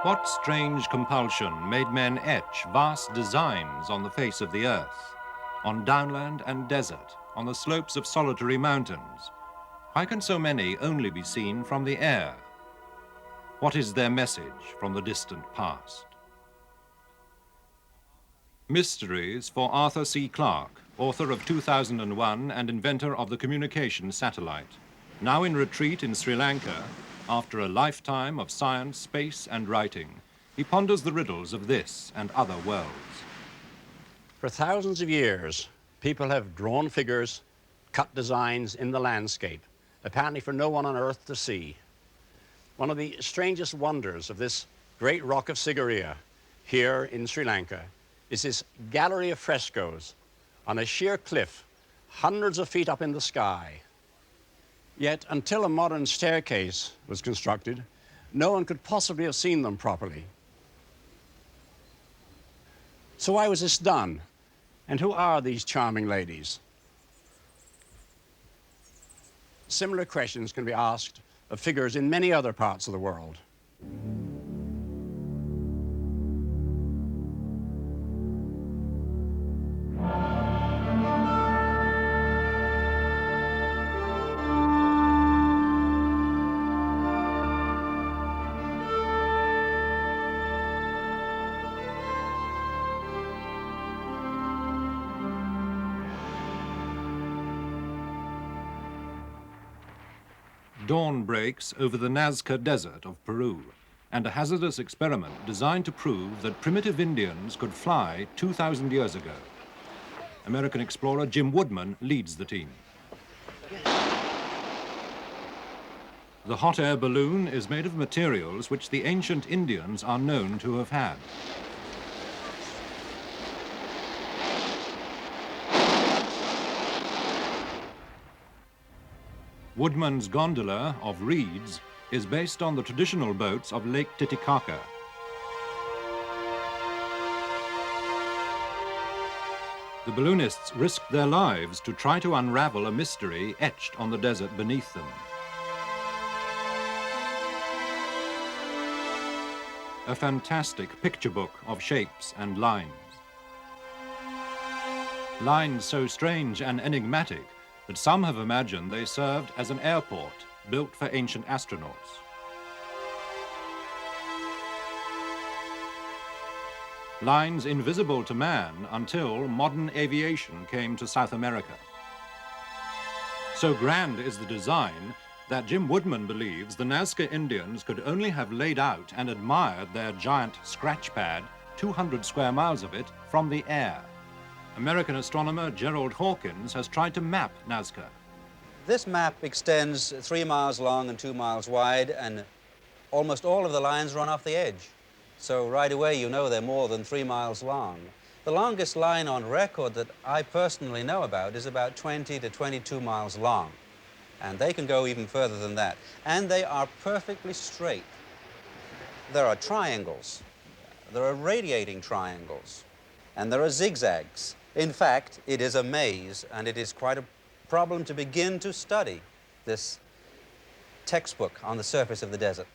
What strange compulsion made men etch vast designs on the face of the earth, on downland and desert, on the slopes of solitary mountains? Why can so many only be seen from the air? What is their message from the distant past? Mysteries for Arthur C. Clarke, author of 2001 and inventor of the communication satellite. Now in retreat in Sri Lanka, after a lifetime of science, space, and writing, he ponders the riddles of this and other worlds. For thousands of years, people have drawn figures, cut designs in the landscape, apparently for no one on Earth to see. One of the strangest wonders of this great rock of Sigiriya here in Sri Lanka is this gallery of frescoes on a sheer cliff, hundreds of feet up in the sky. Yet, until a modern staircase was constructed, no one could possibly have seen them properly. So why was this done? And who are these charming ladies? Similar questions can be asked of figures in many other parts of the world. Dawn breaks over the Nazca Desert of Peru, and a hazardous experiment designed to prove that primitive Indians could fly 2,000 years ago. American explorer Jim Woodman leads the team. The hot air balloon is made of materials which the ancient Indians are known to have had. Woodman's gondola of reeds is based on the traditional boats of Lake Titicaca. The balloonists risked their lives to try to unravel a mystery etched on the desert beneath them. A fantastic picture book of shapes and lines. Lines so strange and enigmatic that some have imagined they served as an airport built for ancient astronauts. Lines invisible to man until modern aviation came to South America. So grand is the design that Jim Woodman believes the Nazca Indians could only have laid out and admired their giant scratch pad, 200 square miles of it, from the air. American astronomer Gerald Hawkins has tried to map Nazca. This map extends 3 miles long and 2 miles wide, and almost all of the lines run off the edge. So right away you know they're more than 3 miles long. The longest line on record that I personally know about is about 20 to 22 miles long. And they can go even further than that. And they are perfectly straight. There are triangles. There are radiating triangles. And there are zigzags. In fact, it is a maze, and it is quite a problem to begin to study this textbook on the surface of the desert.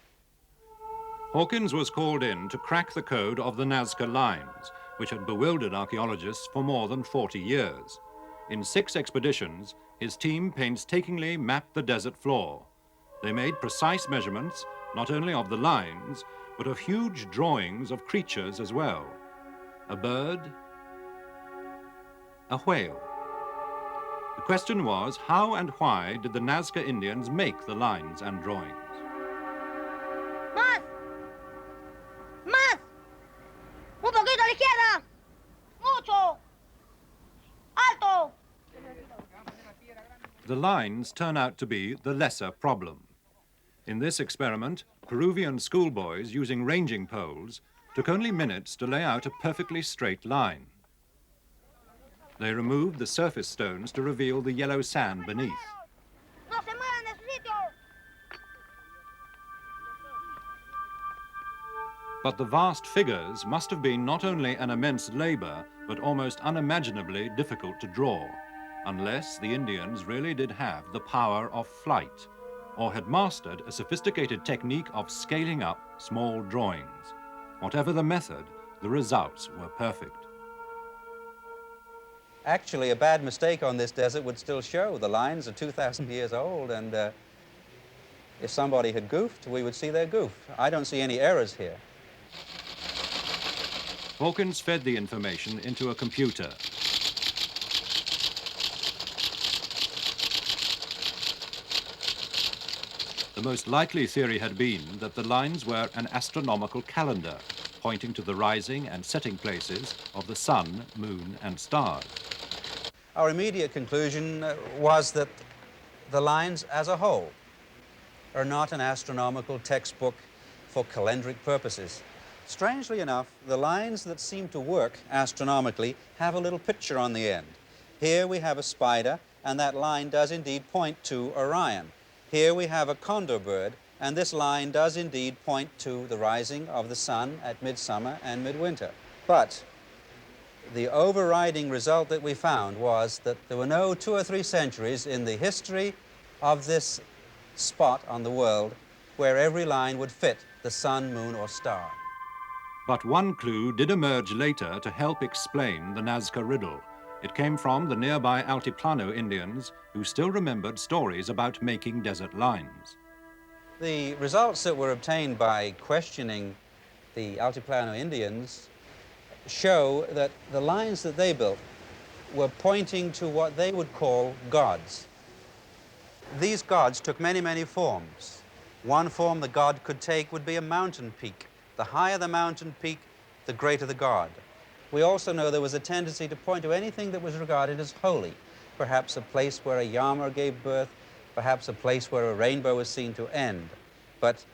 Hawkins was called in to crack the code of the Nazca lines, which had bewildered archaeologists for more than 40 years. In 6 expeditions, his team painstakingly mapped the desert floor. They made precise measurements, not only of the lines, but of huge drawings of creatures as well. A bird, a whale. The question was, how and why did the Nazca Indians make the lines and drawings? Más! Más! Un poquito a la izquierda! Mucho! Alto! The lines turn out to be the lesser problem. In this experiment, Peruvian schoolboys using ranging poles took only minutes to lay out a perfectly straight line. They removed the surface stones to reveal the yellow sand beneath. No se muevan de su sitio! But the vast figures must have been not only an immense labor, but almost unimaginably difficult to draw, unless the Indians really did have the power of flight. or had mastered a sophisticated technique of scaling up small drawings. Whatever the method, the results were perfect. Actually, a bad mistake on this desert would still show. The lines are 2,000 years old, and if somebody had goofed, we would see their goof. I don't see any errors here. Hawkins fed the information into a computer. The most likely theory had been that the lines were an astronomical calendar, pointing to the rising and setting places of the sun, moon, and stars. Our immediate conclusion was that the lines as a whole are not an astronomical textbook for calendric purposes. Strangely enough, the lines that seem to work astronomically have a little picture on the end. Here we have a spider, and that line does indeed point to Orion. Here we have a condor bird, and this line does indeed point to the rising of the sun at midsummer and midwinter. But the overriding result that we found was that there were no 2 or 3 centuries in the history of this spot on the world where every line would fit the sun, moon, or star. But one clue did emerge later to help explain the Nazca riddle. It came from the nearby Altiplano Indians, who still remembered stories about making desert lines. The results that were obtained by questioning the Altiplano Indians show that the lines that they built were pointing to what they would call gods. These gods took many, many forms. One form the god could take would be a mountain peak. The higher the mountain peak, the greater the god. We also know there was a tendency to point to anything that was regarded as holy, perhaps a place where a Yama gave birth, perhaps a place where a rainbow was seen to end. But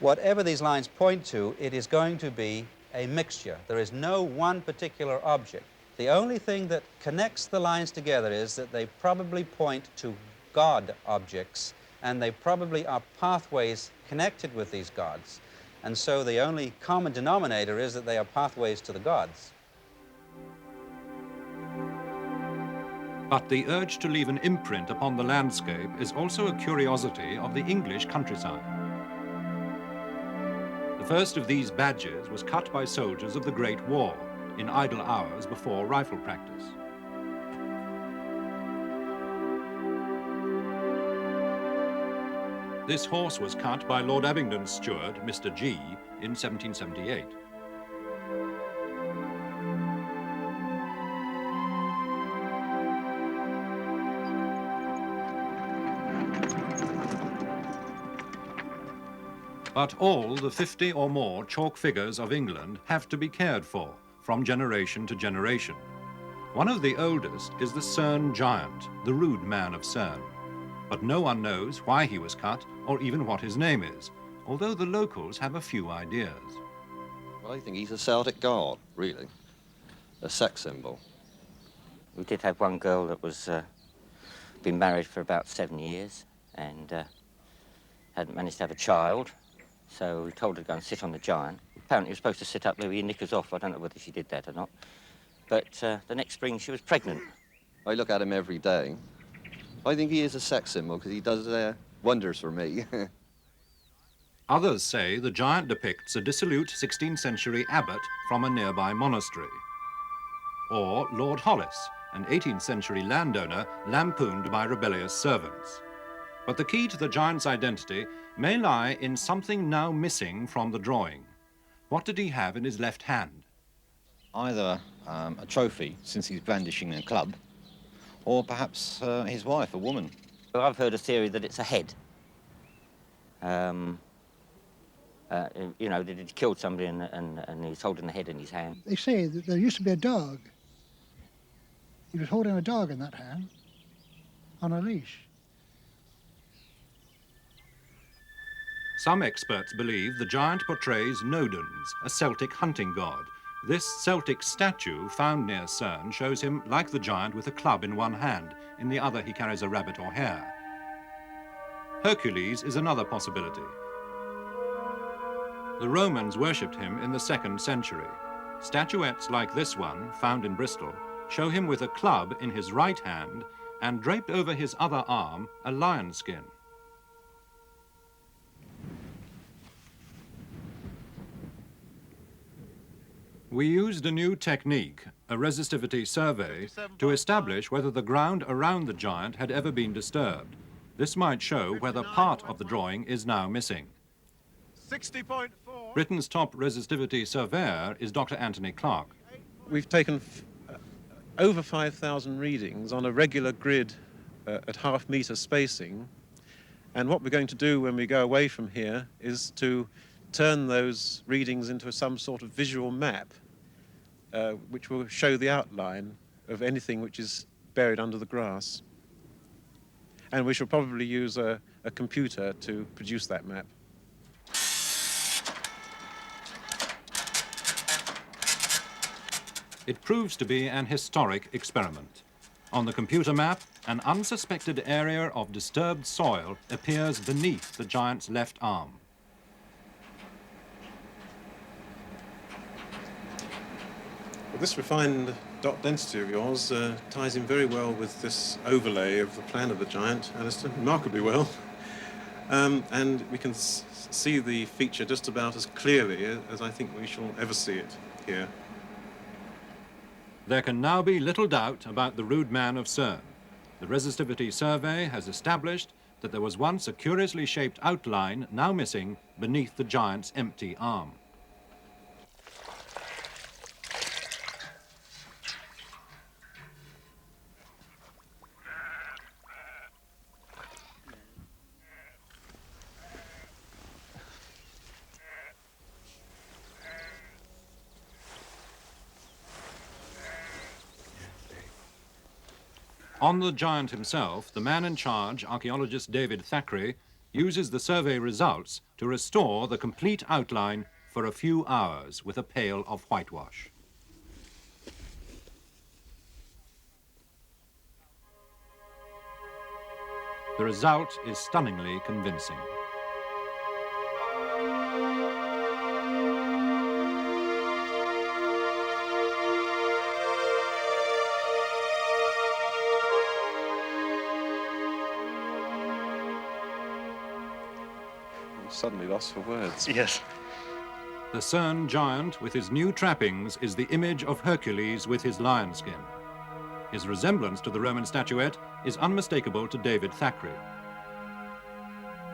whatever these lines point to, it is going to be a mixture. There is no one particular object. The only thing that connects the lines together is that they probably point to God objects, and they probably are pathways connected with these gods. And so the only common denominator is that they are pathways to the gods. But the urge to leave an imprint upon the landscape is also a curiosity of the English countryside. The first of these badges was cut by soldiers of the Great War in idle hours before rifle practice. This horse was cut by Lord Abingdon's steward, Mr. G, in 1778. But all the 50 or more chalk figures of England have to be cared for from generation to generation. One of the oldest is the Cerne giant, the rude man of Cerne. But no one knows why he was cut or even what his name is, although the locals have a few ideas. Well, I think he's a Celtic god, really. A sex symbol. We did have one girl that was been married for about 7 years and hadn't managed to have a child, so we told her to go and sit on the giant. Apparently, you were supposed to sit up there with your knickers off. I don't know whether she did that or not. But the next spring, she was pregnant. I look at him every day. I think he is a sex symbol because he does wonders for me. Others say the giant depicts a dissolute 16th century abbot from a nearby monastery. Or Lord Hollis, an 18th century landowner lampooned by rebellious servants. But the key to the giant's identity may lie in something now missing from the drawing. What did he have in his left hand? Either a trophy, since he's brandishing a club, or perhaps his wife, a woman. I've heard a theory that it's a head. You know, that he'd killed somebody and he's holding the head in his hand. They say that there used to be a dog. He was holding a dog in that hand on a leash. Some experts believe the giant portrays Nodens, a Celtic hunting god. This Celtic statue found near Cerne shows him like the giant with a club in one hand. In the other, he carries a rabbit or hare. Hercules is another possibility. The Romans worshipped him in the 2nd century. Statuettes like this one, found in Bristol, show him with a club in his right hand and draped over his other arm, a lion skin. We used a new technique, a resistivity survey, to establish whether the ground around the giant had ever been disturbed. This might show whether part of the drawing is now missing. 60.4. Britain's top resistivity surveyor is Dr. Anthony Clarke. We've taken over 5,000 readings on a regular grid at half-metre spacing, and what we're going to do when we go away from here is to turn those readings into some sort of visual map which will show the outline of anything which is buried under the grass. And we shall probably use a computer to produce that map. It proves to be an historic experiment. On the computer map, an unsuspected area of disturbed soil appears beneath the giant's left arm. Well, this refined dot density of yours ties in very well with this overlay of the plan of the giant, Alistair, remarkably well. And we can see the feature just about as clearly as I think we shall ever see it here. There can now be little doubt about the rude man of CERN. The resistivity survey has established that there was once a curiously shaped outline, now missing, beneath the giant's empty arm. On the giant himself, the man in charge, archaeologist David Thackeray, uses the survey results to restore the complete outline for a few hours with a pail of whitewash. The result is stunningly convincing. Suddenly lost for words. Yes. The CERN giant with his new trappings is the image of Hercules with his lion skin. His resemblance to the Roman statuette is unmistakable to David Thackeray.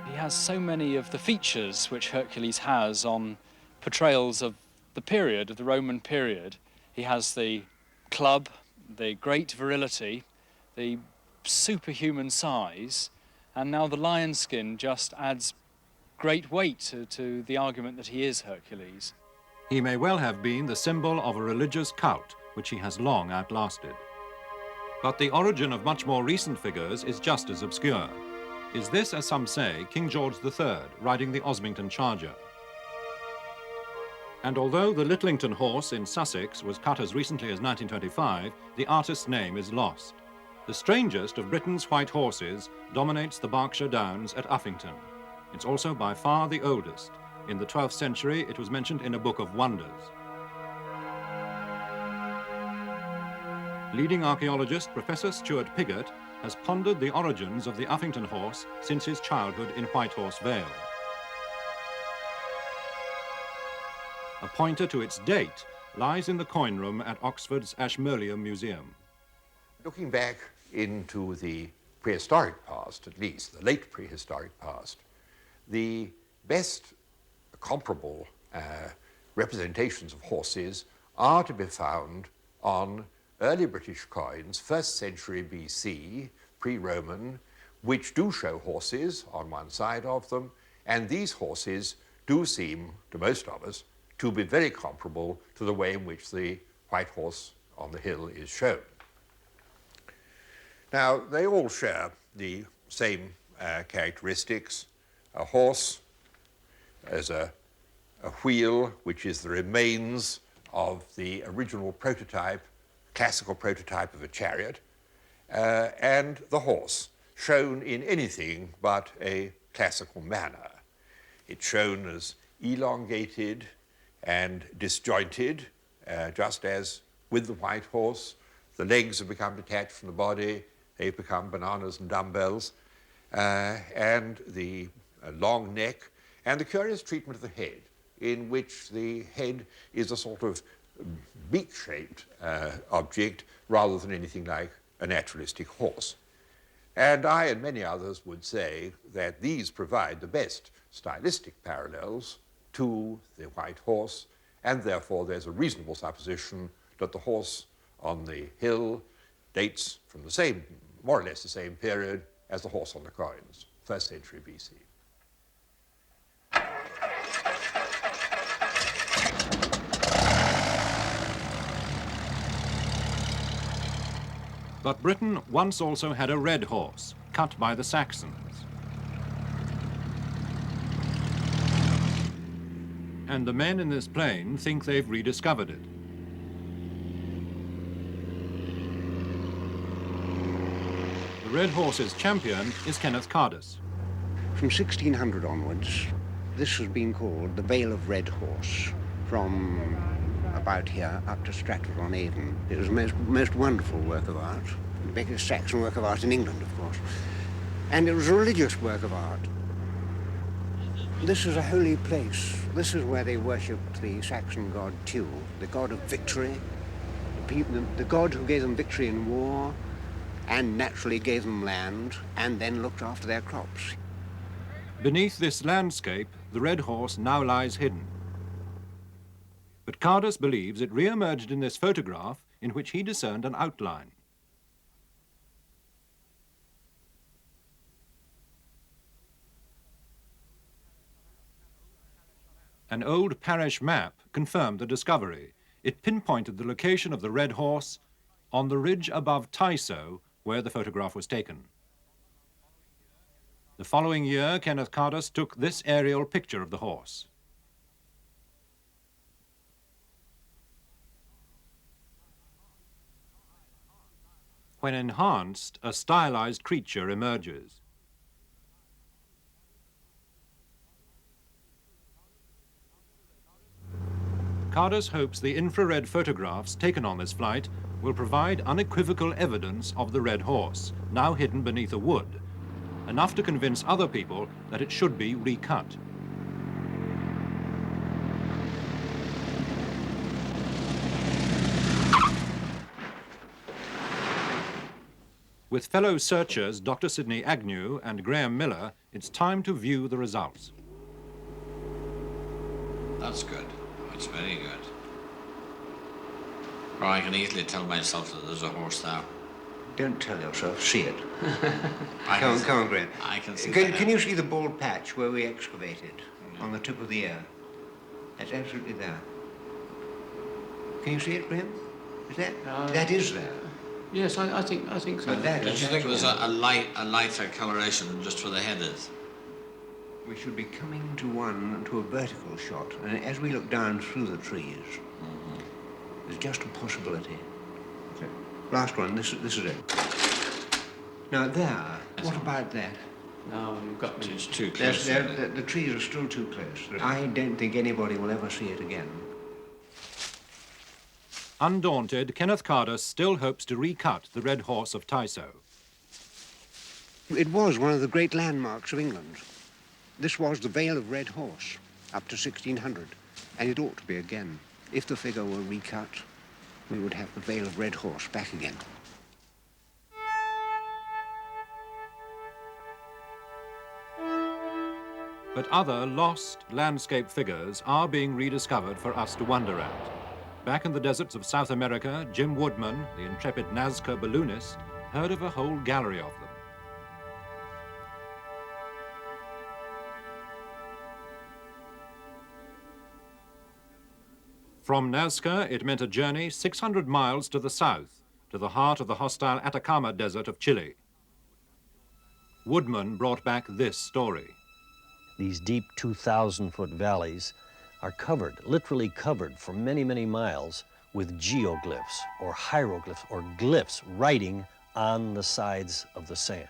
He has so many of the features which Hercules has on portrayals of the period, of the Roman period. He has the club, the great virility, the superhuman size, and now the lion skin just adds great weight to the argument that he is Hercules. He may well have been the symbol of a religious cult, which he has long outlasted. But the origin of much more recent figures is just as obscure. Is this, as some say, King George III riding the Osmington charger? And although the Littlington horse in Sussex was cut as recently as 1925, the artist's name is lost. The strangest of Britain's white horses dominates the Berkshire Downs at Uffington. It's also by far the oldest. In the 12th century, it was mentioned in a book of wonders. Leading archaeologist Professor Stuart Piggott has pondered the origins of the Uffington horse since his childhood in Whitehorse Vale. A pointer to its date lies in the coin room at Oxford's Ashmolean Museum. Looking back into the prehistoric past, at least, the late prehistoric past, the best comparable representations of horses are to be found on early British coins, 1st century BC, pre-Roman, which do show horses on one side of them, and these horses do seem, to most of us, to be very comparable to the way in which the white horse on the hill is shown. Now, they all share the same characteristics. A horse as a wheel, which is the remains of the original prototype, classical prototype of a chariot, and the horse, shown in anything but a classical manner. It's shown as elongated and disjointed, just as with the white horse, the legs have become detached from the body, they've become bananas and dumbbells, and the long neck, and the curious treatment of the head, in which the head is a sort of beak-shaped object rather than anything like a naturalistic horse. And I and many others would say that these provide the best stylistic parallels to the white horse, and therefore there's a reasonable supposition that the horse on the hill dates from the same, more or less the same period as the horse on the coins, 1st century BC. But Britain once also had a red horse, cut by the Saxons. And the men in this plain think they've rediscovered it. The red horse's champion is Kenneth Cardus. From 1600 onwards, this has been called the Vale of Red Horse, from about here up to Stratford-on-Avon. It was a most wonderful work of art, the biggest Saxon work of art in England, of course. And it was a religious work of art. This is a holy place. This is where they worshipped the Saxon god Tiw, the god of victory, the god who gave them victory in war, and naturally gave them land, and then looked after their crops. Beneath this landscape, the red horse now lies hidden. But Cardus believes it re-emerged in this photograph in which he discerned an outline. An old parish map confirmed the discovery. It pinpointed the location of the red horse on the ridge above Tysoe, where the photograph was taken. The following year, Kenneth Cardus took this aerial picture of the horse. When enhanced, a stylized creature emerges. Cardus hopes the infrared photographs taken on this flight will provide unequivocal evidence of the red horse, now hidden beneath a wood, enough to convince other people that it should be recut. With fellow searchers Dr. Sidney Agnew and Graham Miller, it's time to view the results. That's good. That's very good. Or I can easily tell myself that there's a horse there. Don't tell yourself, see it. Come on, Graham. I can see Can you see the bald patch where we excavated on the tip of the ear? That's absolutely there. Can you see it, Graham? Is that? That is there. Yes, I think so. That Don't you think there's a lighter coloration than just where the head is? We should be coming to a vertical shot, and as we look down through the trees, there's just a possibility. Okay. Last one, this is it. Now there, what about that? No, you've got me. It's too There's, close. the trees are still too close. I don't think anybody will ever see it again. Undaunted, Kenneth Cardus still hopes to recut the red horse of Tysoe. It was one of the great landmarks of England. This was the Vale of Red Horse, up to 1600, and it ought to be again. If the figure were recut, we would have the Vale of Red Horse back again. But other lost landscape figures are being rediscovered for us to wonder at. Back in the deserts of South America, Jim Woodman, the intrepid Nazca balloonist, heard of a whole gallery of them. From Nazca, it meant a journey 600 miles to the south, to the heart of the hostile Atacama Desert of Chile. Woodman brought back this story. These deep 2,000-foot valleys are covered, literally covered for many, many miles with geoglyphs or hieroglyphs or glyphs writing on the sides of the sand.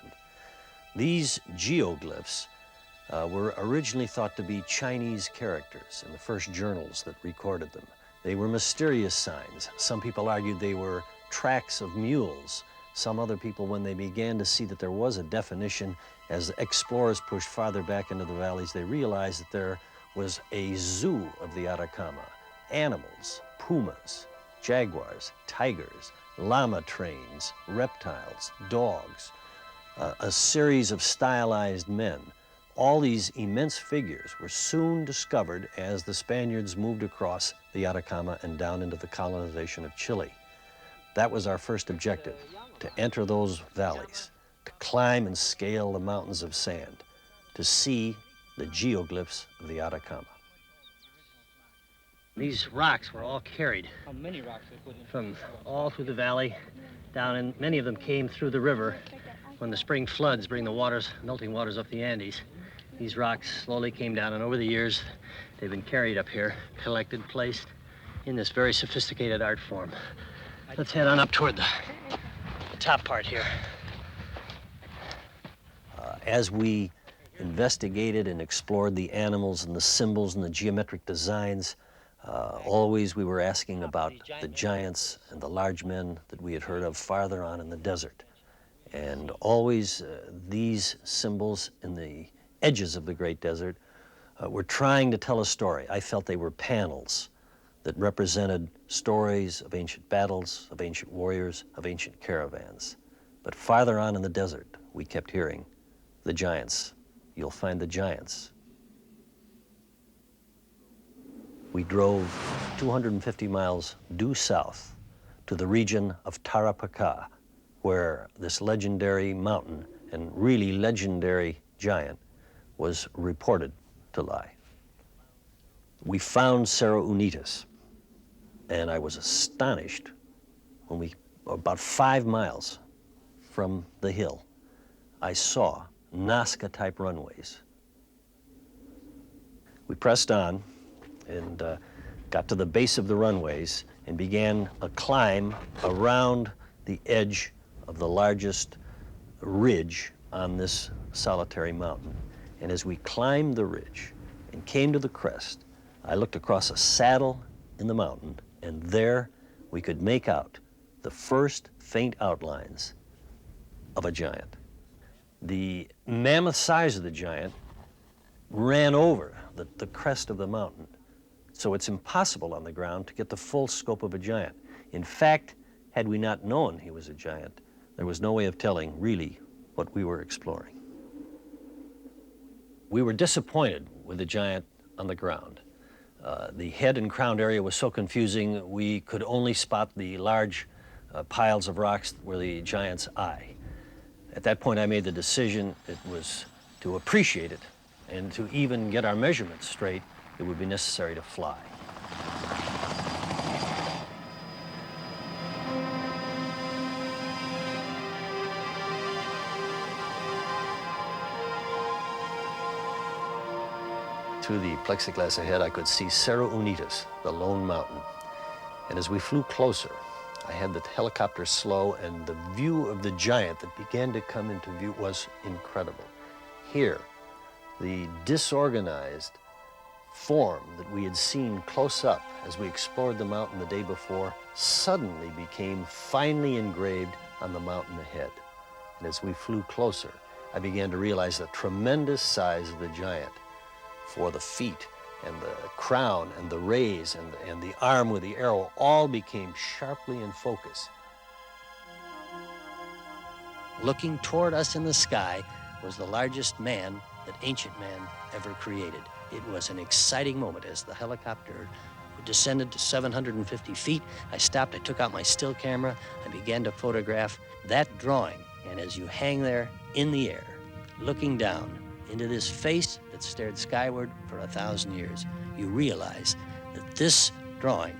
These geoglyphs were originally thought to be Chinese characters in the first journals that recorded them. They were mysterious signs. Some people argued they were tracks of mules. Some other people, when they began to see that there was a definition, as the explorers pushed farther back into the valleys, they realized that there was a zoo of the Atacama. Animals, pumas, jaguars, tigers, llama trains, reptiles, dogs, a series of stylized men. All these immense figures were soon discovered as the Spaniards moved across the Atacama and down into the colonization of Chile. That was our first objective, to enter those valleys, to climb and scale the mountains of sand, to see the geoglyphs of the Atacama. These rocks were all carried from all through the valley down, and many of them came through the river when the spring floods bring the waters, melting waters up the Andes. These rocks slowly came down, and over the years, they've been carried up here, collected, placed in this very sophisticated art form. Let's head on up toward the top part here. As we investigated and explored the animals and the symbols and the geometric designs, always we were asking about the giants and the large men that we had heard of farther on in the desert. And always these symbols in the edges of the great desert were trying to tell a story. I felt they were panels that represented stories of ancient battles, of ancient warriors, of ancient caravans. But farther on in the desert, we kept hearing, the giants. You'll find the giants. We drove 250 miles due south to the region of Tarapacá, where this legendary mountain and really legendary giant was reported to lie. We found Cerro Unitas, and I was astonished when we, about 5 miles from the hill, I saw Nazca-type runways. We pressed on and got to the base of the runways and began a climb around the edge of the largest ridge on this solitary mountain. And as we climbed the ridge and came to the crest, I looked across a saddle in the mountain, and there we could make out the first faint outlines of a giant. The mammoth size of the giant ran over the crest of the mountain, so it's impossible on the ground to get the full scope of a giant. In fact, had we not known he was a giant, there was no way of telling really what we were exploring. We were disappointed with the giant on the ground. The head and crown area was so confusing, we could only spot the large piles of rocks that were the giant's eye. At that point, I made the decision it was to appreciate it, and to even get our measurements straight, it would be necessary to fly. Through the plexiglass ahead, I could see Cerro Unitas, the lone mountain. And as we flew closer, I had the helicopter slow, and the view of the giant that began to come into view was incredible. Here, the disorganized form that we had seen close up as we explored the mountain the day before suddenly became finely engraved on the mountain ahead. And as we flew closer, I began to realize the tremendous size of the giant, for the feet and the crown and the rays and the arm with the arrow all became sharply in focus. Looking toward us in the sky was the largest man that ancient man ever created. It was an exciting moment as the helicopter descended to 750 feet. I stopped, I took out my still camera, I began to photograph that drawing. And as you hang there in the air, looking down into this face that stared skyward for 1,000 years, you realize that this drawing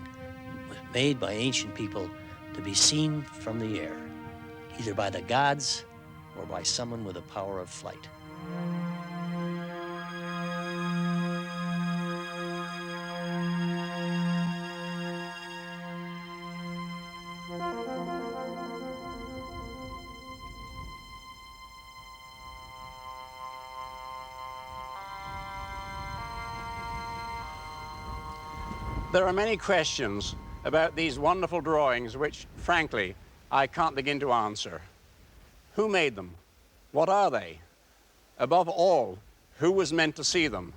was made by ancient people to be seen from the air, either by the gods or by someone with the power of flight. There are many questions about these wonderful drawings which, frankly, I can't begin to answer. Who made them? What are they? Above all, who was meant to see them?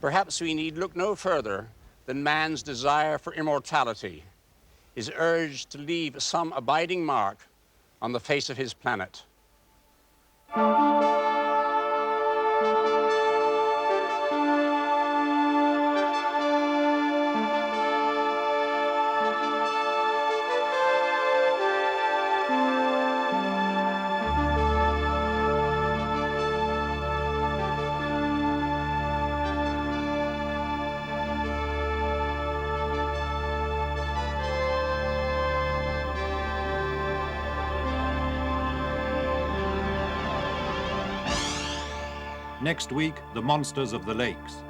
Perhaps we need look no further than man's desire for immortality is urged to leave some abiding mark on the face of his planet. Next week, the monsters of the lakes.